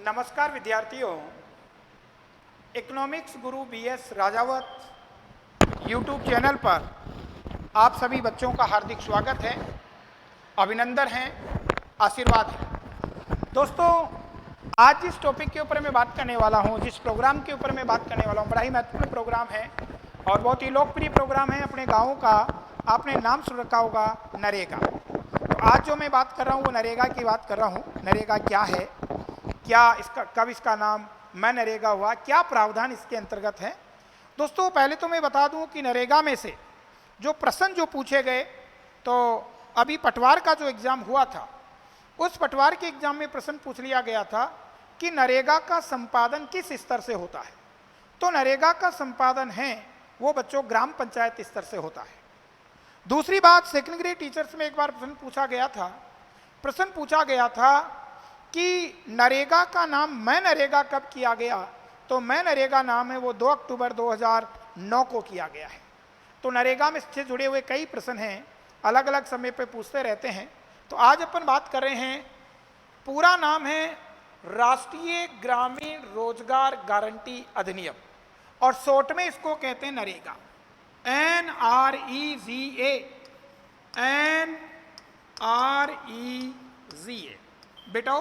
नमस्कार विद्यार्थियों, इकोनॉमिक्स गुरु BS Rajawat YouTube channel पर आप सभी बच्चों का हार्दिक स्वागत है, अभिनंदन है, आशीर्वाद है। दोस्तों, आज जिस टॉपिक के ऊपर मैं बात करने वाला हूं, जिस प्रोग्राम के ऊपर मैं बात करने वाला हूं, बड़ा ही महत्वपूर्ण प्रोग्राम है और बहुत ही लोकप्रिय प्रोग्राम है अपने गाँव का। आपने नाम सुन रखा होगा, नरेगा। तो आज जो मैं बात कर रहा हूं वो नरेगा की बात कर रहा हूं। नरेगा क्या है, क्या इसका, कब इसका नाम मनरेगा हुआ, क्या प्रावधान इसके अंतर्गत है। दोस्तों, पहले तो मैं बता दूं कि नरेगा में से जो प्रश्न जो पूछे गए, तो अभी पटवार का जो एग्जाम हुआ था, उस पटवार के एग्जाम में प्रश्न पूछ लिया गया था कि नरेगा का संपादन किस स्तर से होता है। तो नरेगा का संपादन है वो बच्चों ग्राम पंचायत स्तर से होता है। दूसरी बात, सेकेंड ग्रेड टीचर्स में एक बार प्रश्न पूछा गया था कि नरेगा का नाम मनरेगा कब किया गया। तो मनरेगा नाम है वो 2 अक्टूबर 2009 को किया गया है। तो नरेगा में से जुड़े हुए कई प्रश्न हैं, अलग अलग समय पे पूछते रहते हैं। तो आज अपन बात कर रहे हैं, पूरा नाम है राष्ट्रीय ग्रामीण रोजगार गारंटी अधिनियम और शॉर्ट में इसको कहते हैं नरेगा, NREGA, NREGA। बेटा,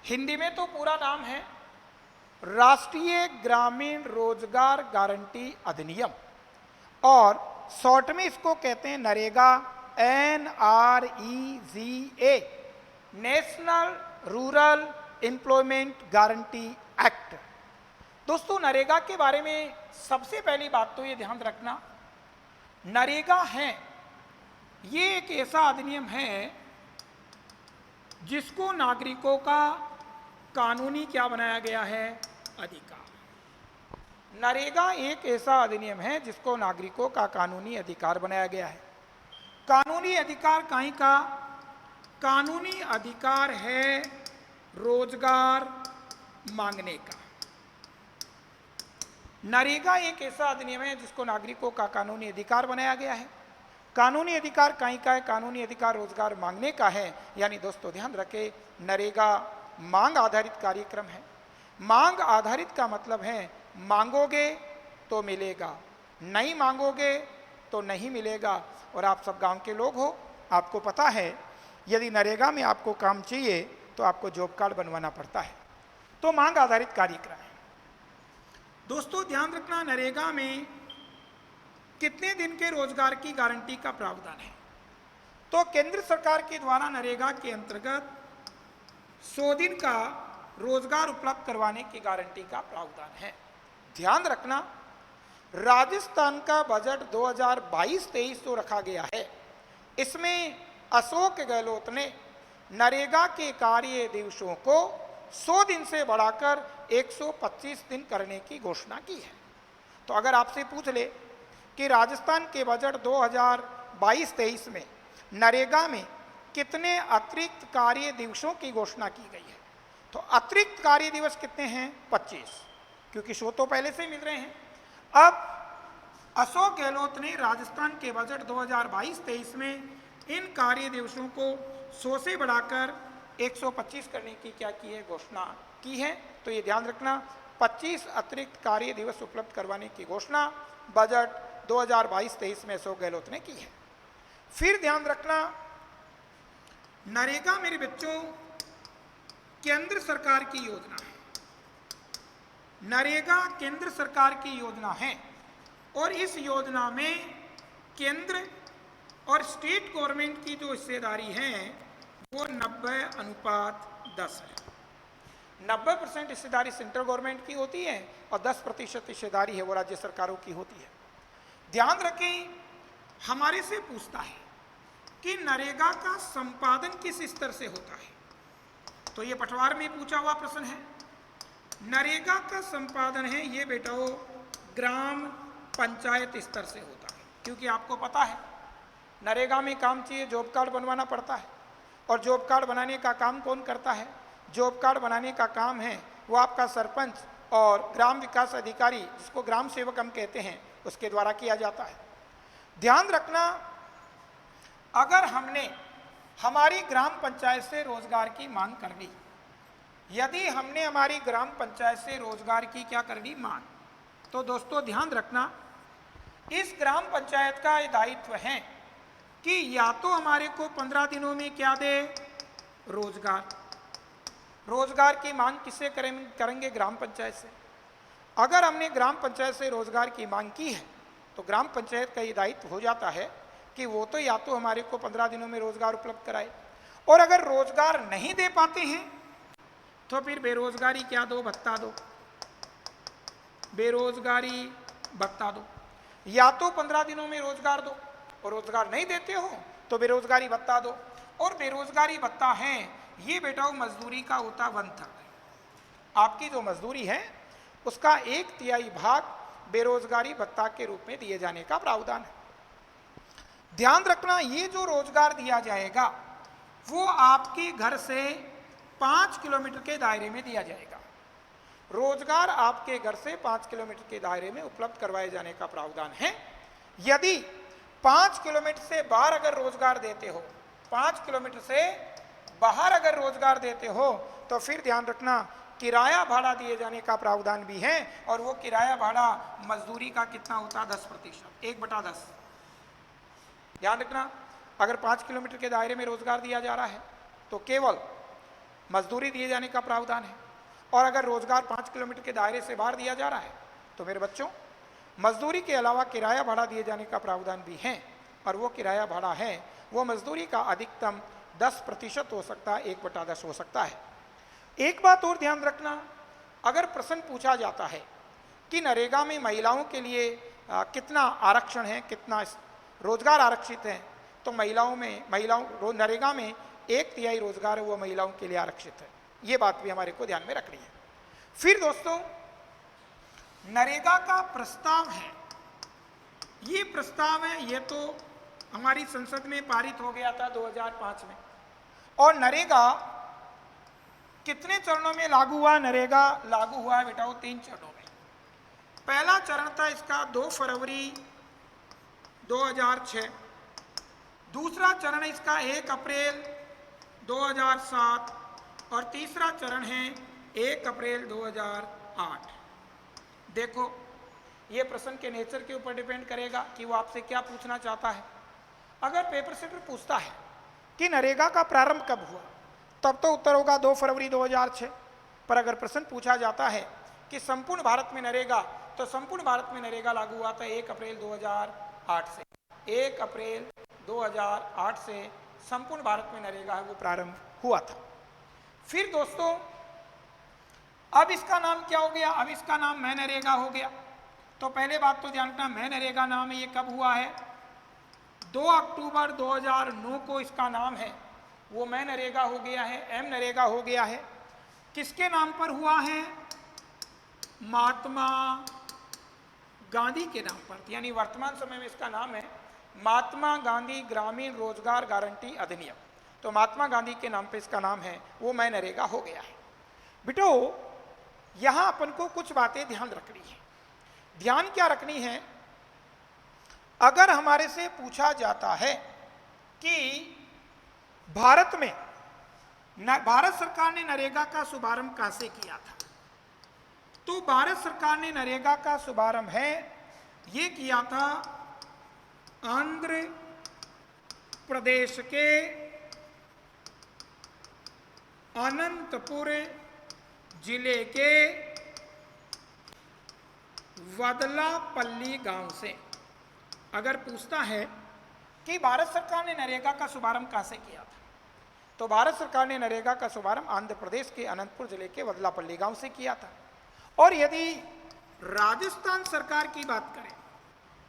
हिंदी में तो पूरा नाम है राष्ट्रीय ग्रामीण रोजगार गारंटी अधिनियम और शॉर्ट में इसको कहते हैं NREGA, NREGA, national rural employment guarantee act. दोस्तों, नरेगा के बारे में सबसे पहली बात तो ये ध्यान रखना, नरेगा है ये एक ऐसा अधिनियम है जिसको नागरिकों का कानूनी क्या बनाया गया है, अधिकार। नरेगा एक ऐसा अधिनियम है जिसको नागरिकों का कानूनी अधिकार बनाया गया है। कानूनी अधिकार काहे का? कानूनी अधिकार है रोजगार मांगने का। नरेगा एक ऐसा अधिनियम है जिसको नागरिकों का कानूनी अधिकार बनाया गया है। कानूनी अधिकार काहे का है? कानूनी अधिकार रोजगार मांगने का है। यानी दोस्तों ध्यान रखें, नरेगा मांग आधारित कार्यक्रम है। मांग आधारित का मतलब है मांगोगे तो मिलेगा, नहीं मांगोगे तो नहीं मिलेगा। और आप सब गांव के लोग हो, आपको पता है यदि नरेगा में आपको काम चाहिए तो आपको जॉब कार्ड बनवाना पड़ता है। तो मांग आधारित कार्यक्रम है। दोस्तों ध्यान रखना, नरेगा में कितने दिन के रोजगार की गारंटी का प्रावधान है। तो केंद्र सरकार के द्वारा नरेगा के अंतर्गत 100 दिन का रोजगार उपलब्ध करवाने की गारंटी का प्रावधान है। ध्यान रखना, राजस्थान का बजट 2022-23 तो रखा गया है। इसमें अशोक गहलोत ने नरेगा के कार्य दिवसों को 100 दिन से बढ़ाकर 125 दिन करने की घोषणा की है। तो अगर आपसे पूछ ले कि राजस्थान के बजट 2022-23 में नरेगा में कितने अतिरिक्त कार्य दिवसों की घोषणा की गई है, तो अतिरिक्त कार्य दिवस कितने हैं? 25, क्योंकि 100 तो पहले से मिल रहे हैं। अब अशोक गहलोत ने राजस्थान के बजट 2022-23 में इन कार्य दिवसों को 100 से बढ़ाकर 125 करने की क्या की है? घोषणा की है। तो ये ध्यान रखना, 25 अतिरिक्त कार्य दिवस उपलब्ध करवाने की घोषणा बजट 2022-23 में अशोक गहलोत ने की है। फिर ध्यान रखना, नरेगा मेरे बच्चों केंद्र सरकार की योजना है। नरेगा केंद्र सरकार की योजना है और इस योजना में केंद्र और स्टेट गवर्नमेंट की जो हिस्सेदारी है वो 90:10 है। 90% हिस्सेदारी सेंट्रल गवर्नमेंट की होती है और 10% हिस्सेदारी है वो राज्य सरकारों की होती है। ध्यान रखें, हमारे से पूछता है कि नरेगा का संपादन किस स्तर से होता है। तो ये पटवार में पूछा हुआ प्रश्न है। नरेगा का संपादन है ये बेटाओ ग्राम पंचायत स्तर से होता है, क्योंकि आपको पता है नरेगा में काम चाहिए, जॉब कार्ड बनवाना पड़ता है। और जॉब कार्ड बनाने का काम कौन करता है? जॉब कार्ड बनाने का काम है वो आपका सरपंच और ग्राम विकास अधिकारी, जिसको ग्राम सेवक हम कहते हैं, उसके द्वारा किया जाता है। ध्यान रखना, अगर हमने हमारी ग्राम पंचायत से रोजगार की मांग कर ली यदि हमने हमारी ग्राम पंचायत से रोजगार की क्या कर ली मांग, तो दोस्तों ध्यान रखना, इस ग्राम पंचायत का ये दायित्व है कि या तो हमारे को 15 दिनों में क्या दे, रोजगार। रोजगार की मांग किससे करेंगे? ग्राम पंचायत से। अगर हमने ग्राम पंचायत से रोजगार की मांग की है तो ग्राम पंचायत का ये दायित्व हो जाता है कि वो तो या तो हमारे को 15 दिनों में रोजगार उपलब्ध कराए, और अगर रोजगार नहीं दे पाते हैं तो फिर बेरोजगारी क्या दो, भत्ता दो, बेरोजगारी भत्ता दो। या तो 15 दिनों में रोजगार दो, और रोजगार नहीं देते हो तो बेरोजगारी भत्ता दो। और बेरोजगारी भत्ता है ये बेटा मजदूरी का होता 1/3। आपकी जो मजदूरी है उसका 1/3 भाग बेरोजगारी भत्ता के रूप में दिए जाने का प्रावधान है। ध्यान रखना, ये जो रोजगार दिया जाएगा वो आपके घर से 5 किलोमीटर के दायरे में दिया जाएगा। रोजगार आपके घर से 5 किलोमीटर के दायरे में उपलब्ध करवाए जाने का प्रावधान है। यदि 5 किलोमीटर से बाहर अगर रोजगार देते हो, 5 किलोमीटर से बाहर अगर रोजगार देते हो तो फिर ध्यान रखना किराया भाड़ा दिए जाने का प्रावधान भी है, और वो किराया भाड़ा मजदूरी का कितना होता है? 10%, 1/10। ध्यान रखना, अगर 5 किलोमीटर के दायरे में रोजगार दिया जा रहा है तो केवल मजदूरी दिए जाने का प्रावधान है, और अगर रोजगार 5 किलोमीटर के दायरे से बाहर दिया जा रहा है तो मेरे बच्चों मजदूरी के अलावा किराया भाड़ा दिए जाने का प्रावधान भी है, और वो किराया भाड़ा है वो मजदूरी का अधिकतम 10% हो सकता है, 1/10 हो सकता है। एक बात और ध्यान रखना, अगर प्रश्न पूछा जाता है कि नरेगा में महिलाओं के लिए कितना आरक्षण है, कितना रोजगार आरक्षित है, तो महिलाओं नरेगा में 1/3 रोजगार है वो महिलाओं के लिए आरक्षित है। ये बात भी हमारे को ध्यान में रखनी है। फिर दोस्तों नरेगा का प्रस्ताव है, ये प्रस्ताव है, ये तो हमारी संसद में पारित हो गया था 2005 में। और नरेगा कितने चरणों में लागू हुआ? नरेगा लागू हुआ है बेटा 3 चरणों में। पहला चरण था इसका 2 फरवरी 2006, दूसरा चरण इसका 1 अप्रैल 2007, और तीसरा चरण है 1 अप्रैल 2008। देखो ये प्रश्न के नेचर के ऊपर डिपेंड करेगा कि वो आपसे क्या पूछना चाहता है। अगर पेपर सेटर पूछता है कि नरेगा का प्रारंभ कब हुआ, तब तो उत्तर होगा 2 फरवरी 2006। पर अगर प्रश्न पूछा जाता है कि संपूर्ण भारत में नरेगा, तो संपूर्ण भारत में नरेगा लागू हुआ था 1 अप्रैल 2008 से। 1 अप्रैल 2008 से संपूर्ण भारत में नरेगा है वो प्रारंभ हुआ था। फिर दोस्तों अब इसका नाम क्या हो गया? अब इसका नाम मैं नरेगा हो गया। तो पहले बात तो जानना, मैं नरेगा नाम है ये कब हुआ है? 2 अक्टूबर 2009 को इसका नाम है वो मैं नरेगा हो गया है, एम नरेगा हो गया है। किसके नाम पर हुआ है? महात्मा गांधी के नाम पर, यानी वर्तमान समय में इसका नाम है महात्मा गांधी ग्रामीण रोजगार गारंटी अधिनियम। तो महात्मा गांधी के नाम पे इसका नाम है वो मैं नरेगा हो गया है। बेटो यहां अपन को कुछ बातें ध्यान रखनी है। ध्यान क्या रखनी है? अगर हमारे से पूछा जाता है कि भारत सरकार ने नरेगा का शुभारंभ कैसे किया था, तो भारत सरकार ने नरेगा का शुभारंभ है ये किया था आंध्र प्रदेश के अनंतपुर जिले के वदलापल्ली गांव से। अगर पूछता है कि भारत सरकार ने नरेगा का शुभारंभ कैसे किया था, तो भारत सरकार ने नरेगा का शुभारंभ आंध्र प्रदेश के अनंतपुर जिले के वदलापल्ली गांव से किया था। और यदि राजस्थान सरकार की बात करें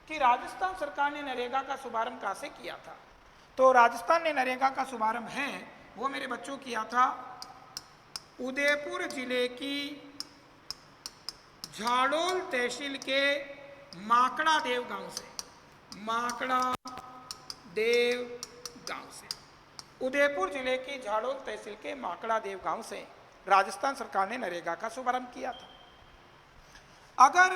कि राजस्थान सरकार ने नरेगा का शुभारंभ कैसे किया था, तो राजस्थान ने नरेगा का शुभारंभ है वो मेरे बच्चों किया था उदयपुर जिले की झाड़ोल तहसील के माकड़ा देव गांव से। माकड़ा देव गांव से, उदयपुर जिले की झाड़ोल तहसील के माकड़ा देव गांव से राजस्थान सरकार ने नरेगा का शुभारंभ किया था। अगर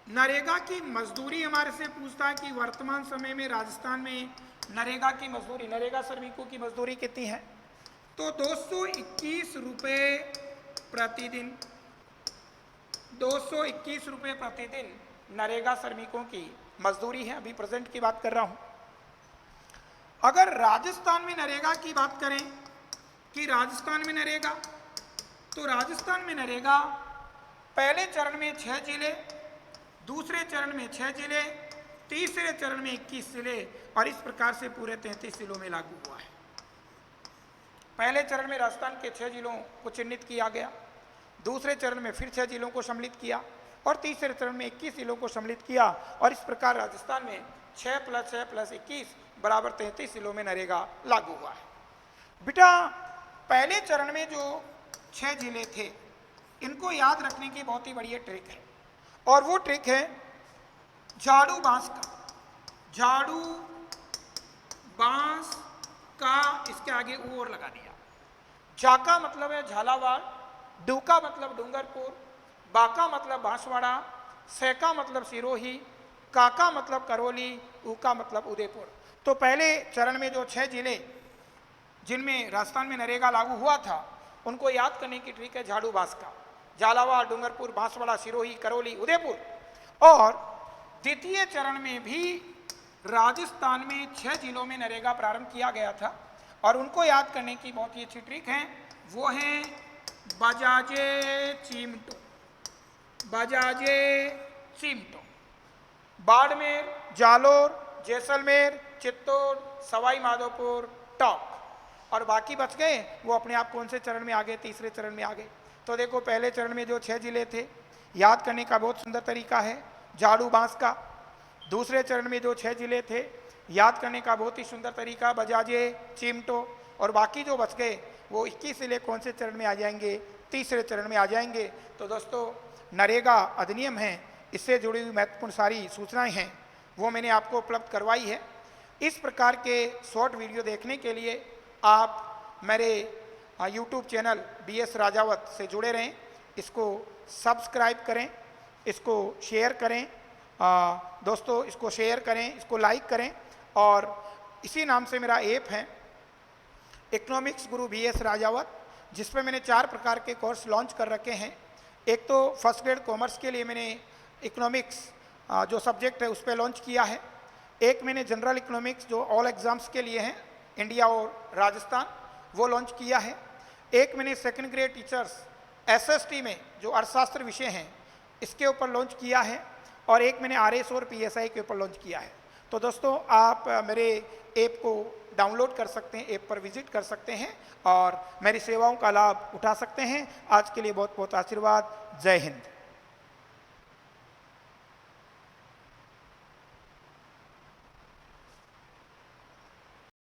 नरेगा की मजदूरी हमारे से पूछता है कि वर्तमान समय में राजस्थान में नरेगा की मजदूरी, नरेगा श्रमिकों की मजदूरी कितनी है, तो 221 रुपये प्रतिदिन, 221 रुपये प्रतिदिन नरेगा श्रमिकों की मजदूरी है। अभी प्रेजेंट की बात कर रहा हूं। अगर राजस्थान में नरेगा की बात करें कि राजस्थान में नरेगा, तो राजस्थान में नरेगा पहले चरण में 6 जिले, दूसरे चरण में 6 जिले, तीसरे चरण में 21 जिले और इस प्रकार से पूरे 33 जिलों में लागू हुआ है। पहले चरण में राजस्थान के 6 जिलों को चिन्हित किया गया, दूसरे चरण में फिर 6 जिलों को सम्मिलित किया और तीसरे चरण में 21 जिलों को सम्मिलित किया और इस प्रकार राजस्थान में 6 + 6 + 21 बराबर 33 जिलों में नरेगा लागू हुआ है। बेटा पहले चरण में जो 6 जिले थे इनको याद रखने की बहुत ही बढ़िया ट्रिक है और वो ट्रिक है झाड़ू बांस का। झाड़ू बांस का इसके आगे ऊ और लगा दिया। झा का मतलब है झालावाड़, डू का मतलब डूंगरपुर, बा का मतलब बांसवाड़ा, से का मतलब सिरोही, का का मतलब करौली, ऊ का मतलब उदयपुर। तो पहले चरण में जो 6 जिले जिनमें राजस्थान में नरेगा लागू हुआ था उनको याद करने की ट्रिक है झाड़ू बांस का। झालावाड़, डूंगरपुर, बांसवाड़ा, सिरोही, करौली, उदयपुर। और द्वितीय चरण में भी राजस्थान में 6 जिलों में नरेगा प्रारंभ किया गया था और उनको याद करने की बहुत ही अच्छी ट्रिक है, वो है बजाजे चिमटो। बजाजे चिमटो। बाड़मेर, जालोर, जैसलमेर, चित्तौड़, सवाई माधोपुर, टॉप और बाकी बच गए वो अपने आप कौन से चरण में आ गए, तीसरे चरण में आ गए। तो देखो पहले चरण में जो 6 जिले थे याद करने का बहुत सुंदर तरीका है झाड़ू बांस का। दूसरे चरण में जो 6 जिले थे याद करने का बहुत ही सुंदर तरीका बजाजे चिमटो और बाकी जो बच गए वो 21 जिले कौन से चरण में आ जाएंगे, तीसरे चरण में आ जाएंगे। तो दोस्तों नरेगा अधिनियम है, इससे जुड़ी हुई महत्वपूर्ण सारी सूचनाएं हैं वो मैंने आपको उपलब्ध करवाई है। इस प्रकार के शॉर्ट वीडियो देखने के लिए आप मेरे यूट्यूब चैनल BS राजावत से जुड़े रहें, इसको सब्सक्राइब करें, इसको शेयर करें, दोस्तों इसको शेयर करें, इसको लाइक करें और इसी नाम से मेरा ऐप है इकोनॉमिक्स गुरु BS राजावत, जिस पे मैंने 4 प्रकार के कोर्स लॉन्च कर रखे हैं। एक तो फर्स्ट ग्रेड कॉमर्स के लिए मैंने इकोनॉमिक्स जो सब्जेक्ट है उस पर लॉन्च किया है। एक मैंने जनरल इकोनॉमिक्स जो ऑल एग्जाम्स के लिए हैं इंडिया और राजस्थान वो लॉन्च किया है। एक मैंने सेकंड ग्रेड टीचर्स SST में जो अर्थशास्त्र विषय हैं इसके ऊपर लॉन्च किया है और एक मैंने RS और PSI के ऊपर लॉन्च किया है। तो दोस्तों आप मेरे ऐप को डाउनलोड कर सकते हैं, ऐप पर विजिट कर सकते हैं और मेरी सेवाओं का लाभ उठा सकते हैं। आज के लिए बहुत बहुत आशीर्वाद। जय हिंद।